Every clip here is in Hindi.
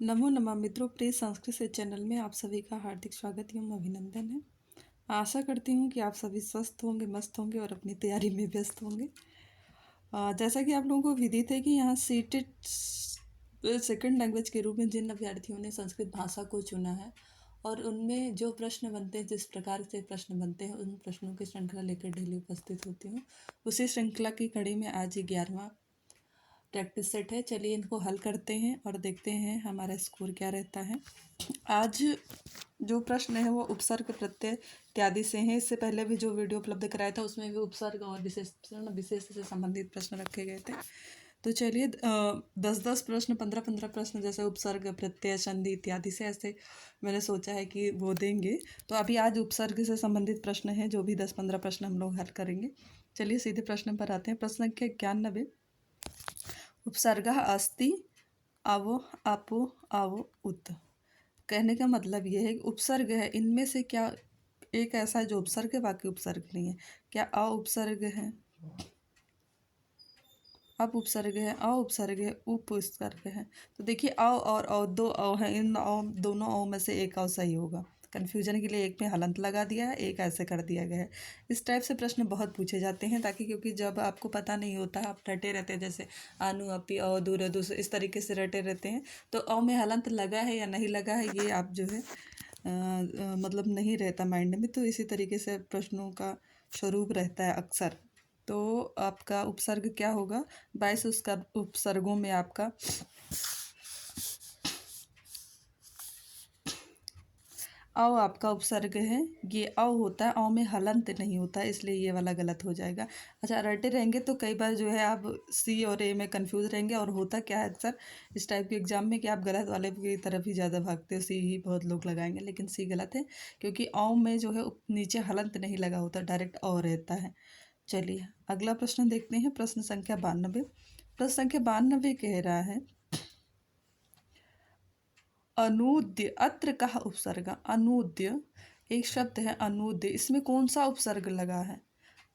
नमो नमः मित्रों, प्रिय संस्कृत से चैनल में आप सभी का हार्दिक स्वागत एवं अभिनंदन है। आशा करती हूँ कि आप सभी स्वस्थ होंगे, मस्त होंगे और अपनी तैयारी में व्यस्त होंगे। जैसा कि आप लोगों को विदित है कि यहाँ सीटेड सेकंड लैंग्वेज के रूप में जिन अभ्यर्थियों ने संस्कृत भाषा को चुना है और उनमें जो प्रश्न बनते हैं, जिस प्रकार से प्रश्न बनते हैं, उन प्रश्नों की श्रृंखला लेकर डेली उपस्थित होती हूँ। उसी श्रृंखला की कड़ी में आज 11वां प्रैक्टिस सेट है। चलिए इनको हल करते हैं और देखते हैं हमारा स्कोर क्या रहता है। आज जो प्रश्न है वो उपसर्ग प्रत्यय इत्यादि से हैं। इससे पहले भी जो वीडियो उपलब्ध कराया था उसमें भी उपसर्ग और विशेषण विशेष से संबंधित प्रश्न रखे गए थे। तो चलिए 10-10 प्रश्न, 15-15 प्रश्न जैसे उपसर्ग प्रत्यय संधि इत्यादि से ऐसे मैंने सोचा है कि वो देंगे। तो अभी आज उपसर्ग से संबंधित प्रश्न हैं, जो भी 10-15 प्रश्न हम लोग हल करेंगे। चलिए सीधे प्रश्न पर आते हैं। प्रश्न संख्या 91। उपसर्गः अस्ति आवो आपो आवो उत। कहने का मतलब ये है कि उपसर्ग है, इनमें से क्या एक ऐसा है जो उपसर्ग है, बाकी उपसर्ग नहीं है। क्या अ उपसर्ग है, अप उपसर्ग है, अ उपसर्ग है, उप उपसर्ग है। तो देखिए अ और औ दो अ हैं, इन दोनों अ में से एक अ सही होगा। कन्फ्यूजन के लिए एक में हलंत लगा दिया है, एक ऐसे कर दिया गया है। इस टाइप से प्रश्न बहुत पूछे जाते हैं, ताकि क्योंकि जब आपको पता नहीं होता है, आप रटे रहते हैं, जैसे आनु अपी अ दूर दूसरे इस तरीके से रटे रहते हैं, तो अ में हलंत लगा है या नहीं लगा है ये आप जो है मतलब नहीं रहता माइंड में। तो इसी तरीके से प्रश्नों का स्वरूप रहता है अक्सर। तो आपका उपसर्ग क्या होगा? 22 उसका उपसर्गों में आपका अ आपका उपसर्ग है। ये अ होता है, अ में हलंत नहीं होता है, इसलिए ये वाला गलत हो जाएगा। अच्छा, रटे रहेंगे तो कई बार जो है आप सी और ए में कंफ्यूज रहेंगे, और होता क्या है अक्सर इस टाइप के एग्जाम में कि आप गलत वाले की तरफ ही ज़्यादा भागते हो, सी ही बहुत लोग लगाएंगे, लेकिन सी गलत है, क्योंकि अ में जो है नीचे हलंत नहीं लगा होता, डायरेक्ट अ रहता है। चलिए अगला प्रश्न देखते हैं। प्रश्न संख्या 92। प्रश्न संख्या 92 कह रहा है अनूद्य अत्र कहा उपसर्ग। अनूद्य एक शब्द है, अनूद्य, इसमें कौन सा उपसर्ग लगा है?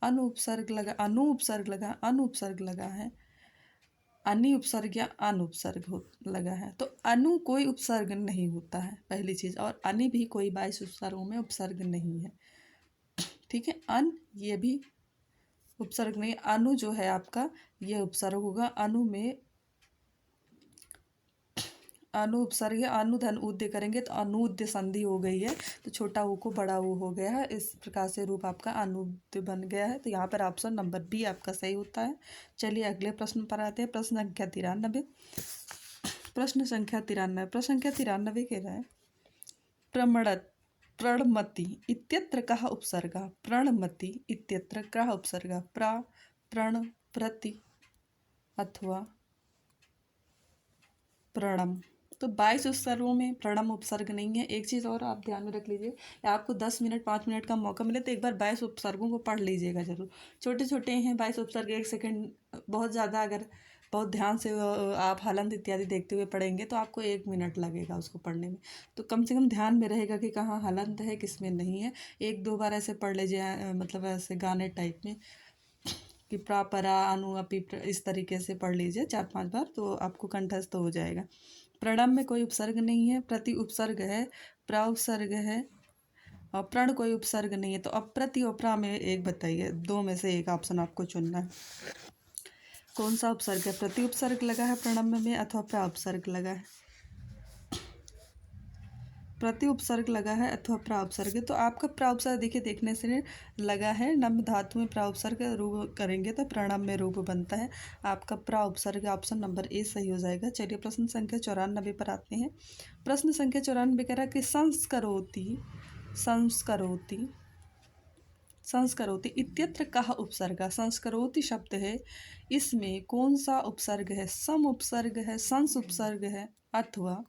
अनु उपसर्ग लगा, अनु उपसर्ग लगा, अनु उपसर्ग लगा है, अनि उपसर्ग या अन उपसर्ग लगा है। तो अनु कोई उपसर्ग नहीं होता है, पहली चीज। और अनि भी कोई 22 उपसर्गों में उपसर्ग नहीं है। ठीक है, अन ये भी उपसर्ग नहीं। अनु जो है आपका ये उपसर्ग होगा। अनु में अनु उपसर्ग है, अनु धन उद्य करेंगे तो अनुद्य संधि हो गई है, तो छोटा ऊ को बड़ा ऊ हो गया है। इस प्रकार से रूप आपका अनुद्य बन गया है। तो यहाँ पर ऑप्शन नंबर बी आपका सही होता है। चलिए अगले प्रश्न पर आते हैं। प्रश्न संख्या 93। प्रश्न संख्या 93। प्रश्न संख्या 93 कह रहा है प्रमणत प्रणमति इत्यत्र कः उपसर्गः। प्रणमति इत्यत्र कः उपसर्गः? प्रा, प्रण, प्रति अथवा प्रणम। तो 22 उपसर्गों में प्रणम उपसर्ग नहीं है। एक चीज़ और आप ध्यान में रख लीजिए, आपको 10 मिनट 5 मिनट का मौका मिले तो एक बार 22 उपसर्गों को पढ़ लीजिएगा जरूर। छोटे छोटे हैं 22 उपसर्ग, 1 सेकंड बहुत ज़्यादा अगर बहुत ध्यान से आप हलंत इत्यादि देखते हुए पढ़ेंगे तो आपको 1 मिनट लगेगा उसको पढ़ने में। तो कम से कम ध्यान में रहेगा कि कहाँ हलंत है, किस में नहीं है। 1-2 बार ऐसे पढ़ लीजिए, मतलब ऐसे गाने टाइप में कि प्रा परा अनु अपि इस तरीके से पढ़ लीजिए 4-5 बार, तो आपको कंठस्थ हो जाएगा। प्रणम में कोई उपसर्ग नहीं है, प्रति उपसर्ग है, प्रा उपसर्ग है, और प्रण कोई उपसर्ग नहीं है। तो अब प्रति और प्रा में एक बताइए, दो में से एक ऑप्शन आपको चुनना है। कौन सा उपसर्ग है? प्रति उपसर्ग लगा है प्रणम में अथवा प्रा उपसर्ग लगा है? प्रति उपसर्ग लगा है अथवा प्रा उपसर्ग। तो आपका प्रा उपसर्ग देखिए देखने से लगा है, नम धातु में प्रा उपसर्ग रूप करेंगे तो प्रणम में रूप बनता है। आपका प्रा उपसर्ग ऑप्शन नंबर ए सही हो जाएगा। चलिए प्रश्न संख्या 94 पर आते हैं। प्रश्न संख्या 94 कह रहा है कि संस्करोति संस्करोति संस्करोति इत्यत्र कः उपसर्ग। संस्करोति शब्द है, इसमें कौन सा उपसर्ग है? सम उपसर्ग है, संस उपसर्ग है, अथवा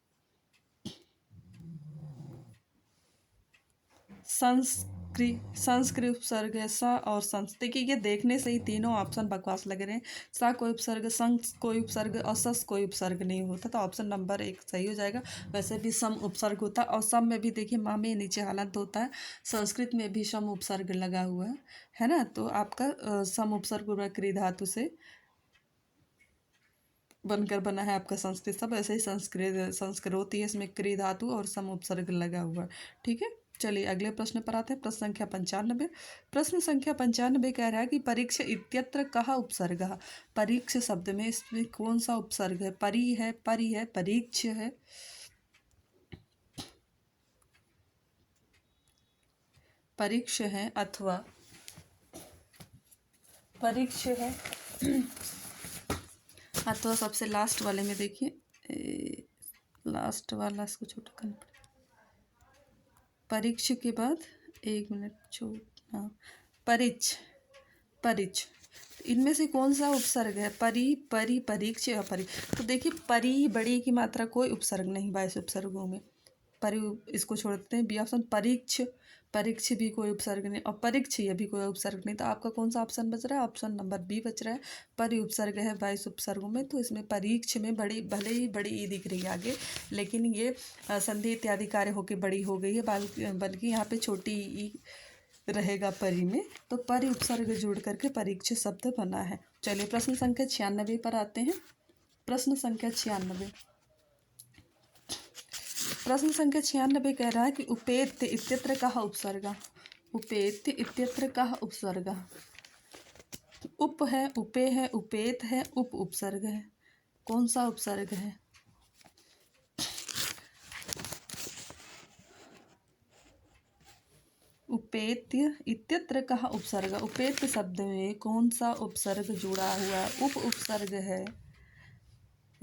संस्कृत उपसर्ग है। स और संस। देखिए ये देखने से ही तीनों ऑप्शन बकवास लग रहे हैं। सा कोई उपसर्ग, संस कोई उपसर्ग और सस कोई उपसर्ग नहीं होता, तो ऑप्शन नंबर 1 सही हो जाएगा। वैसे भी सम उपसर्ग होता है, और सम में भी देखिए माँ में नीचे हलंत होता है। संस्कृत में भी सम उपसर्ग लगा हुआ है ना। तो आपका सम उपसर्ग पूर्वक क्रिया धातु से बनकर बना है आपका संस्कृत शब्द। ऐसे ही संस्कृत संस्कृति है, इसमें क्रिय धातु और सम उपसर्ग लगा हुआ है। ठीक है, चलिए अगले प्रश्न पर आते हैं। प्रश्न संख्या 95। प्रश्न संख्या 95 कह रहा है कि परीक्ष इत्यत्र कहा उपसर्ग। परीक्ष शब्द में इसमें कौन सा उपसर्ग है? परी है, परी है, परीक्ष है, परीक्ष है अथवा परीक्ष है अथवा सबसे लास्ट वाले में देखिए, लास्ट वाला इसको छोटा करना पड़ेगा। परीक्ष के बाद एक मिनट छोटा, परिच, परिच, इनमें से कौन सा उपसर्ग है? परी, परी, परीक्ष या परी? तो देखिए परी बड़ी की मात्रा कोई उपसर्ग नहीं 22 उपसर्गों में। परि इसको छोड़ देते हैं। बी ऑप्शन परीक्ष, परीक्ष भी कोई उपसर्ग नहीं, और परीक्ष ये भी कोई उपसर्ग नहीं। तो आपका कौन सा ऑप्शन बच रहा है? ऑप्शन नंबर बी बच रहा है। परि उपसर्ग है 22 उपसर्गों में, तो इसमें परीक्ष में बड़ी, भले ही बड़ी ई दिख रही है आगे, लेकिन ये संधि इत्यादि कार्य होकर बड़ी हो गई है, बल्कि यहाँ पे छोटी ई रहेगा परी में, तो परि उपसर्ग जुड़ करके परीक्ष शब्द बना है। चलिए प्रश्न संख्या 96 पर आते हैं। प्रश्न संख्या 96, प्रश्न संख्या 96 कह रहा है कि उपेत्य इत्यत्र कहा उपसर्ग। उपेत्य इत्यत्र कहा उपसर्ग। उप है, उपे है, उपेत है, उप उपसर्ग है। कौन सा उपसर्ग है? उपेत्य इत्यत्र कहा उपसर्ग। उपेत्य शब्द में कौन सा उपसर्ग जुड़ा हुआ? उप उपसर्ग है,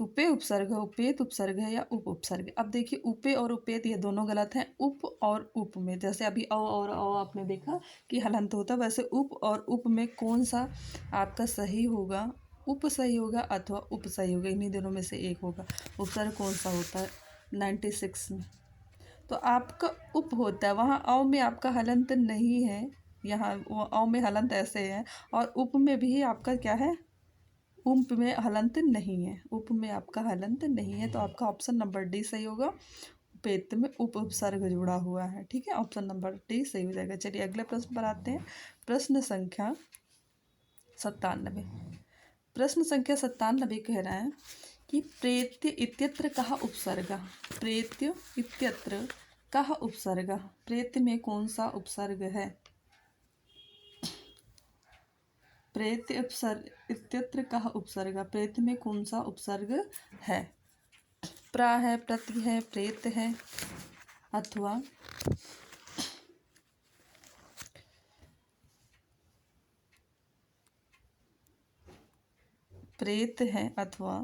उपे उपसर्ग है, उपेत उपसर्ग है, या उप उपसर्ग। अब देखिए उपे और उपेत ये दोनों गलत हैं। उप और उप में, जैसे अभी अ और अ आपने देखा कि हलंत होता, वैसे उप और उप में कौन सा आपका सही होगा? उप सही होगा अथवा उप सही होगा, इन्हीं दोनों में से एक होगा। उपसर्ग कौन सा होता है 96 में? तो आपका उप होता है, वहाँ अ में आपका हलंत नहीं है, यहाँ अ में हलंत ऐसे है, और उप में भी आपका क्या है? उप में हलंत नहीं है, उप में आपका हलंत नहीं है, तो आपका ऑप्शन नंबर डी सही होगा। उपेत में उप उपसर्ग जुड़ा हुआ है। ठीक है, ऑप्शन नंबर डी सही हो जाएगा। चलिए अगले प्रश्न पर आते हैं। प्रश्न संख्या 97। प्रश्न संख्या 97 कह रहा है कि प्रेत्य इत्यत्र कहा उपसर्ग। प्रेत्य इत्यत्र कहा उपसर्ग। प्रेत्य में कौन सा उपसर्ग है? प्रेत्य उपसर्ग इत्यत्र कहा उपसर्ग। प्रेत्य में कौन सा उपसर्ग है? प्रा है, प्रति है, प्रेत है, अथवा प्रेत है, अथवा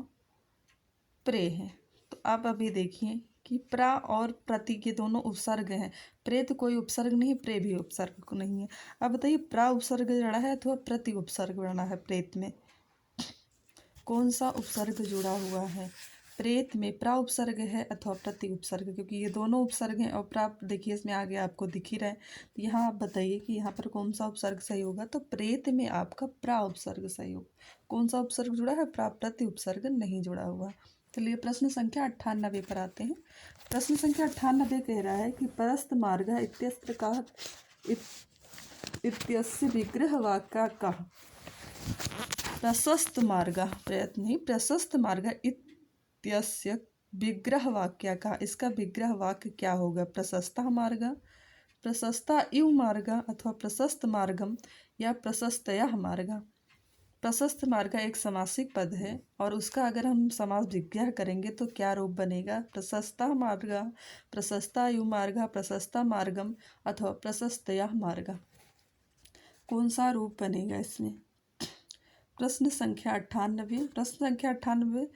प्रे है। तो आप अभी देखिए कि प्रा और प्रति के दोनों उपसर्ग हैं। प्रेत कोई उपसर्ग नहीं, प्रे भी उपसर्ग नहीं है। अब बताइए प्रा उपसर्ग जुड़ा है अथवा प्रति उपसर्ग जुड़ा है? प्रेत में कौन सा उपसर्ग जुड़ा हुआ है? प्रेत में प्रा उपसर्ग है अथवा प्रति उपसर्ग, क्योंकि ये दोनों उपसर्ग हैं, और प्रा देखिए इसमें आगे आपको दिख ही रहा है। तो यहाँ आप बताइए कि यहाँ पर कौन सा उपसर्ग सही होगा? तो प्रेत में आपका प्रा उपसर्ग सही होगा। कौन सा उपसर्ग जुड़ा है? प्रा, प्रति उपसर्ग नहीं जुड़ा हुआ। चलिए प्रश्न संख्या 98 पर आते हैं। प्रश्न संख्या 98 कह रहा है कि परस्त मार्ग इत्यस्त्र का इत्यस्य विग्रह वाक्य का। प्रशस्त मार्ग, प्रयत्न नहीं, प्रशस्त मार्ग इत्यस्य विग्रह वाक्य का, इसका विग्रह वाक्य क्या होगा? प्रशस्ता मार्ग, प्रशस्ता इव मार्ग, अथवा प्रशस्त मार्गम, या प्रशस्तयः मार्ग। प्रशस्त मार्ग एक समासिक पद है, और उसका अगर हम समास विग्रह करेंगे तो क्या रूप बनेगा? प्रशस्ता मार्ग, प्रशस्ता इव मार्ग, प्रशस्ता मार्गम, अथवा प्रशस्तयः मार्ग। कौन सा रूप बनेगा इसमें? प्रश्न संख्या 98। प्रश्न संख्या 98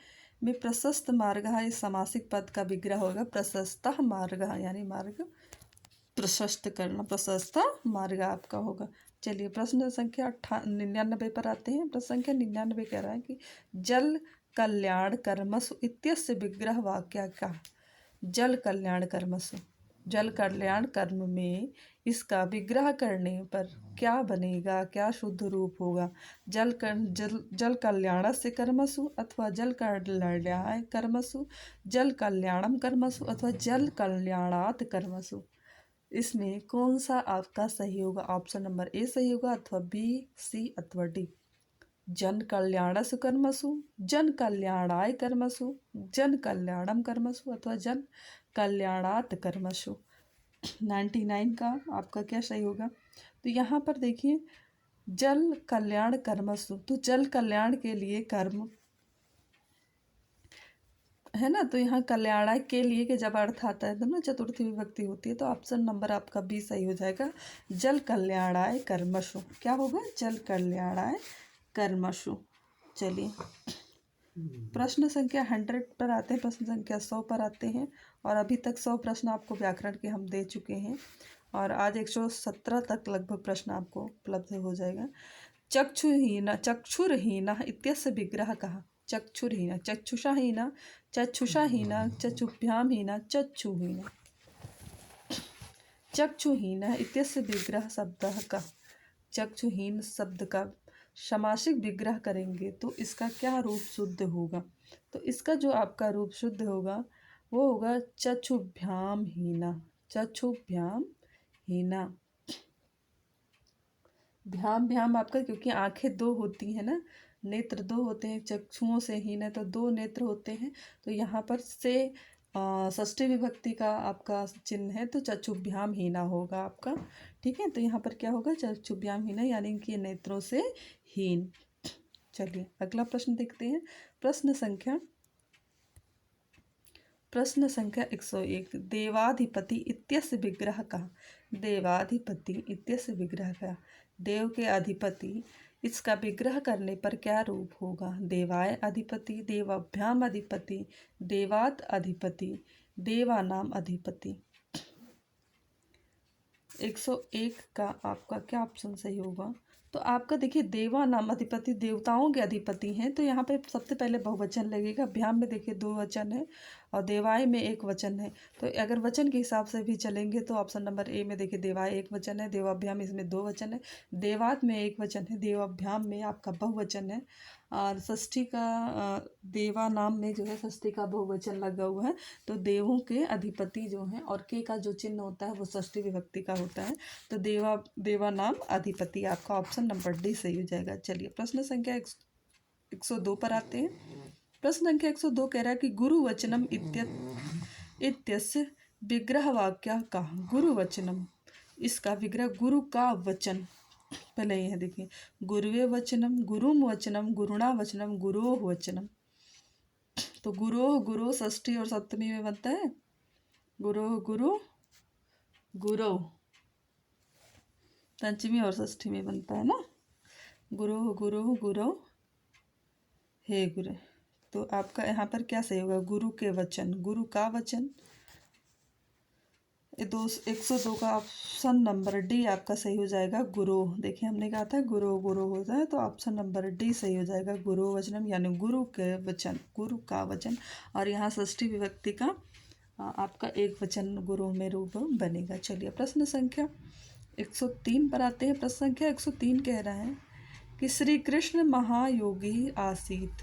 में प्रशस्त मार्ग इस समासिक पद का विग्रह होगा प्रशस्त मार्ग, यानी मार्ग प्रशस्त करना, प्रशस्त मार्ग आपका होगा। चलिए प्रश्न संख्या 99 पर आते हैं। प्रश्न संख्या 99 कह रहा है कि जल कल्याण कर्मसु इत्यस्य विग्रह वाक्य का। जल कल्याण कर्मसु, जल कल्याण कर्म में इसका विग्रह करने पर क्या बनेगा? क्या शुद्ध रूप होगा? जल कल्याणस्य कर्मसु, अथवा जल कल्याणाय कर्मसु, जल कल्याणम कर्मसु, अथवा जल कल्याणात् कर्मसु। इसमें कौन सा आपका सही होगा? ऑप्शन नंबर ए सही होगा, अथवा बी, सी, अथवा डी। जन कल्याणसु कर्मसु, जन कल्याणाय कर्मसु, जन कल्याणम कर्मसु अथवा जन कल्याणात कर्मसु। 99 का आपका क्या सही होगा? तो यहाँ पर देखिए जल कल्याण कर्मसु, तो जल कल्याण के लिए कर्म है ना, तो यहाँ कल्याणाय के लिए के जब अर्थ आता है तो ना चतुर्थी विभक्ति होती है, तो ऑप्शन नंबर आपका बी सही हो जाएगा। जल कल्याणाय कर्मसु क्या होगा? जल कल्याणाय कर्मसु। चलिए प्रश्न संख्या 100 पर आते हैं, प्रश्न संख्या 100 पर आते हैं। और अभी तक 100 प्रश्न आपको व्याकरण के हम दे चुके हैं और आज 117 तक लगभग प्रश्न आपको उपलब्ध हो जाएगा। चक्षुरहीन इत्यस्य विग्रह कहा। चक्षुरहीन, चक्षुषाहीन, चक्षुषाहीन, चक्षुभ्याम चक्षुहीन। चक्षुहीन इत्यस्य विग्रह शब्द का, चक्षुहीन शब्द का समासिक विग्रह करेंगे तो इसका क्या रूप शुद्ध होगा? तो इसका जो आपका रूप शुद्ध होगा वो होगा चक्षुभ्याम हीना। चक्षुभ्याम हीना। भ्याम भ्याम आपका, क्योंकि आंखें दो होती हैं ना, नेत्र दो होते हैं, चक्षुओं से हीन है तो दो नेत्र होते हैं, तो यहाँ पर से षष्ठी विभक्ति का आपका चिन्ह है तो चक्षुभ्याम हीना होगा आपका। ठीक है, तो यहाँ पर क्या होगा? चक्षुभ्याम हीना यानी कि नेत्रों से हीन। चलिए अगला प्रश्न देखते हैं। प्रश्न संख्या 101 देवाधिपति इत्यस्य विग्रह का। देवाधिपति इत्यस्य विग्रह का, देव के अधिपति, इसका विग्रह करने पर क्या रूप होगा? देवाय अधिपति, देवाभ्याम अधिपति, देवात अधिपति, देवानाम अधिपति। 101 का आपका क्या ऑप्शन सही होगा? तो आपका देखिए देवा नाम अधिपति देवताओं के अधिपति हैं, तो यहाँ पे सबसे पहले बहुवचन लगेगा। भ्याम में देखिए दो वचन है और देवाय में एक वचन है, तो अगर वचन के हिसाब से भी चलेंगे तो ऑप्शन नंबर ए में देखिए देवाय एक वचन है, देवाभ्याम इसमें दो वचन है, देवात में एक वचन है, देवाभ्याम में आपका बहुवचन है। और षष्ठी का देवा नाम में जो है षष्ठी का बहुवचन लगा हुआ है, तो देवों के अधिपति जो हैं और के का जो चिन्ह होता है वो षष्ठी विभक्ति का होता है, तो देवा नाम अधिपति आपका ऑप्शन नंबर डी सही हो जाएगा। चलिए प्रश्न संख्या 102 पर आते हैं। प्रश्न संख्या 102 कह रहा है कि गुरु वचनम इत्यस्य विग्रह वाक्य का। गुरु वचनम, इसका विग्रह गुरु का वचन। पहले यह देखिए गुरुवे वचनम, गुरुम वचनम, गुरुणा वचनम, गुरोह वचनम। तो गुरोह गुरु षष्ठी और सप्तमी में बनता है, गुरोह गुरु गुरु पंचमी और षष्ठी में बनता है ना, गुरु गुरु गुरु हे गुरु। तो आपका यहाँ पर क्या सही होगा? गुरु के वचन, गुरु का वचन। 102 का ऑप्शन नंबर डी आपका सही हो जाएगा, गुरु। देखिए हमने कहा था गुरु गुरु होता है, तो ऑप्शन नंबर डी सही हो जाएगा, गुरु वचनम यानी गुरु के वचन, गुरु का वचन। और यहाँ षष्ठी विभक्ति का आपका एक वचन गुरु में रूप बनेगा। चलिए प्रश्न संख्या 103 पर आते हैं। प्रश्न संख्या 103 कह रहा है कि श्री कृष्ण महायोगी आसीत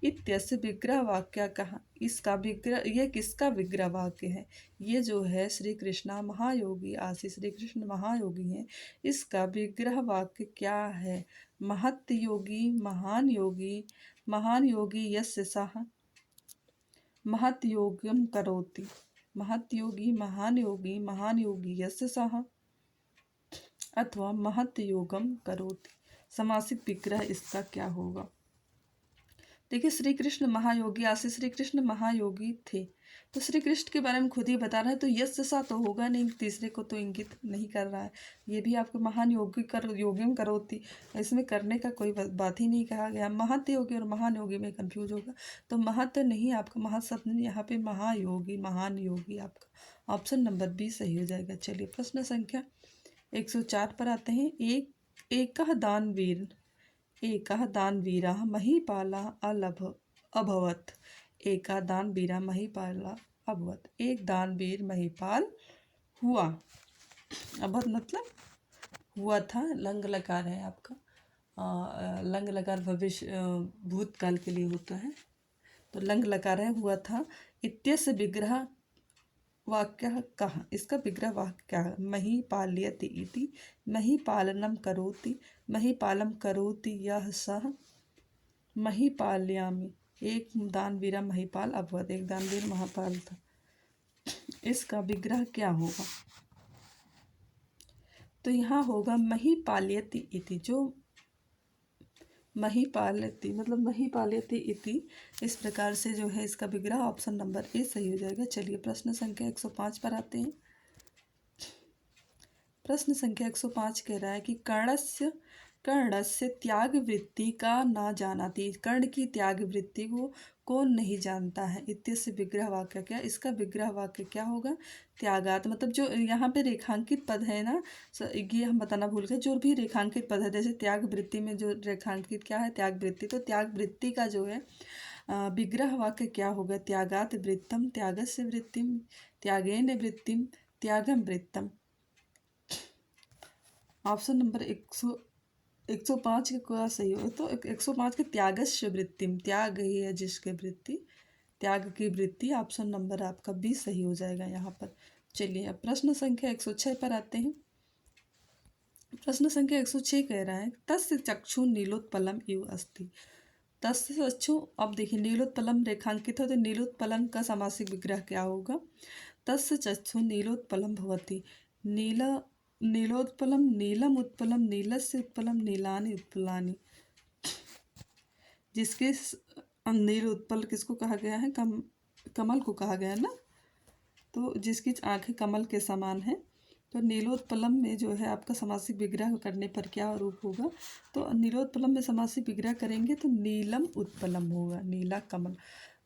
इत्यस्य विग्रह वाक्य कहा। इसका विग्रह, ये किसका विग्रह वाक्य है? ये जो है श्री कृष्ण महायोगी आसीत, श्री कृष्ण महायोगी हैं, इसका विग्रह वाक्य क्या है? महत योगी, महान योगी, महान योगी यस्य सः महत योगम करोति, महत योगी, महान योगी, महान योगी यस्य सः, अथवा महत योगम करोति। समासिक विग्रह इसका क्या होगा? देखिए श्री कृष्ण महायोगी आसीत, श्री कृष्ण महायोगी थे, तो श्री कृष्ण के बारे में खुद ही बता रहा है, तो यश सा तो होगा नहीं, तीसरे को तो इंगित नहीं कर रहा है। ये भी आपको महान योगी योगिम करोति, इसमें करने का कोई बात ही नहीं कहा गया। महत योगी और महान योगी में कंफ्यूज होगा, तो महत नहीं, आपका महत शब्द नहीं, यहाँ पे महायोगी, महान योगी आपका ऑप्शन नंबर बी सही हो जाएगा। चलिए प्रश्न संख्या 104 पर आते हैं। एकः दानवीरः महीपालः अभवत्। एका दानवीरः महीपालः अभवत्, एक दानवीर महीपाल हुआ। अभवत् मतलब हुआ था, लंग लकार है आपका, लंग लकार भविष्य भूतकाल के लिए होता है, तो लंग लकार है हुआ था। इत्यस्य विग्रह वाक्यः कः, इसका विग्रह वाक्य क्या है? मही पाल्यति इति, मही पालनम करोति, मही पालम करोति यः सः, मही पालयामि। एक दानवीरा महिपाल अभवत, एक दानवीर महापाल था। इसका विग्रह क्या होगा? तो यहाँ होगा मही पाल्यति इति, जो मही पाल्यति मतलब मही पाल्यति इति, इस प्रकार से जो है इसका विग्रह ऑप्शन नंबर ए सही हो जाएगा। चलिए प्रश्न संख्या 105 पर आते हैं। प्रश्न संख्या 105 कह रहा है कि कर्णस्य त्याग वृत्ति का न जानाति, कर्ण की त्याग वृत्ति को कौन नहीं जानता है? इत्यस्य विग्रह वाक्य क्या? इसका विग्रह वाक्य क्या होगा? त्यागात, मतलब जो यहाँ पे रेखांकित पद है ना, ये हम बताना भूल गए, जो भी रेखांकित पद है, जैसे त्याग वृत्ति में जो रेखांकित क्या है? त्याग वृत्ति। तो त्याग वृत्ति का जो है विग्रह वाक्य क्या होगा? त्यागात वृत्तम, त्यागस्य वृत्तिम, त्यागेन वृत्तिम, त्यागम वृत्तम। ऑप्शन नंबर 105 का सही हो तो 105 के त्यागस्य वृत्तिम, त्याग ही है जिसके वृत्ति, त्याग की वृत्ति। ऑप्शन नंबर आपका बी सही हो जाएगा यहाँ पर। चलिए अब प्रश्न संख्या 106 पर आते हैं। प्रश्न संख्या 106 कह रहा है तस्य चक्षु नीलोत्पलम इव अस्ति। तस्य चक्षु, अब देखिए नीलोत्पलम रेखांकित हो तो नीलोत्पलम का समासिक विग्रह क्या होगा? तस्य चक्षु नीलोत्पलम भवति, नील नीलोत्पलम, नीलम उत्पलम, नीलस्य उत्पलम, नीलानि उत्पलानि। जिसके नील उत्पल किसको कहा गया है? कमल को कहा गया है ना, तो जिसकी आंखें कमल के समान है। तो नीलोत्पलम में जो है आपका समासिक विग्रह करने पर क्या रूप होगा? तो नीलोत्पलम में समासिक विग्रह करेंगे तो नीलम उत्पलम होगा, नीला कमल।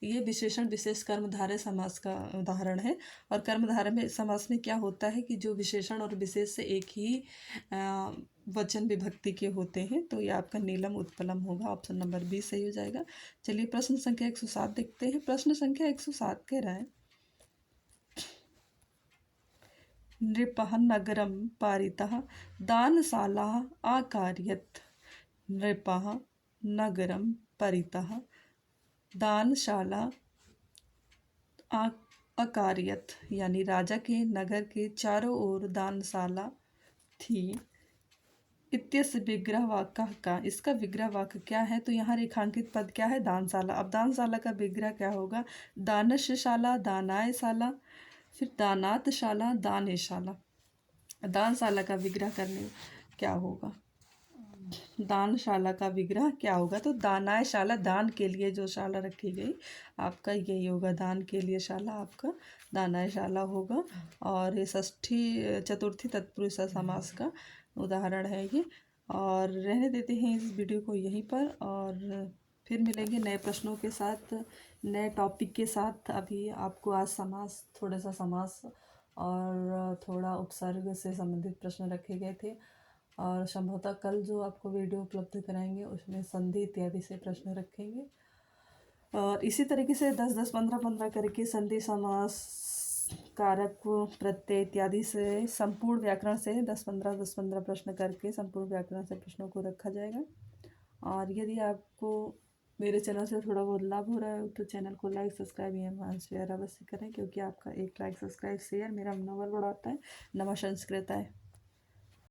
ये विशेषण विशेष कर्मधारय समास का उदाहरण है। और कर्मधारय में समास में क्या होता है कि जो विशेषण और विशेष से एक ही वचन विभक्ति के होते हैं। तो ये आपका नीलम उत्पलम होगा। ऑप्शन नंबर बी सही हो जाएगा। चलिए प्रश्न संख्या 107 देखते हैं। प्रश्न संख्या 107 कह रहा है नृपः नगरं पारितः दानशाला आकारयत्। नृपः नगरं परितः दानशाला अकारयत, यानी राजा के नगर के चारों ओर दानशाला थी। इत्यस्य विग्रह वाक्य का, इसका विग्रह वाक्य क्या है? तो यहाँ रेखांकित पद क्या है? दानशाला। अब दानशाला का विग्रह क्या होगा? दानशशाला, दानायशाला, फिर दानातशाला, दानेशाला। दानशाला का विग्रह करने क्या होगा? दानशाला का विग्रह क्या होगा? तो दानायशाला, दान के लिए जो शाला रखी गई, आपका यही होगा। दान के लिए शाला आपका दानायशाला होगा। और ये षष्ठी चतुर्थी तत्पुरुष समास का उदाहरण है ये। और रहने देते हैं इस वीडियो को यहीं पर, और फिर मिलेंगे नए प्रश्नों के साथ, नए टॉपिक के साथ। अभी आपको आज समास, थोड़ा सा समास और थोड़ा उपसर्ग से संबंधित प्रश्न रखे गए थे। और संभवतः कल जो आपको वीडियो उपलब्ध कराएंगे उसमें संधि इत्यादि से प्रश्न रखेंगे। और इसी तरीके से 10-10, 15-15 करके संधि, समास, कारक, प्रत्यय इत्यादि से संपूर्ण व्याकरण से 10-15 प्रश्न करके संपूर्ण व्याकरण से प्रश्नों को रखा जाएगा। और यदि आपको मेरे चैनल से थोड़ा बहुत लाभ हो रहा है तो चैनल को लाइक, सब्सक्राइब एवं शेयर अवश्य करें, क्योंकि आपका एक लाइक, सब्सक्राइब, शेयर मेरा मनोबल बढ़ाता है। नमः संस्कृत है।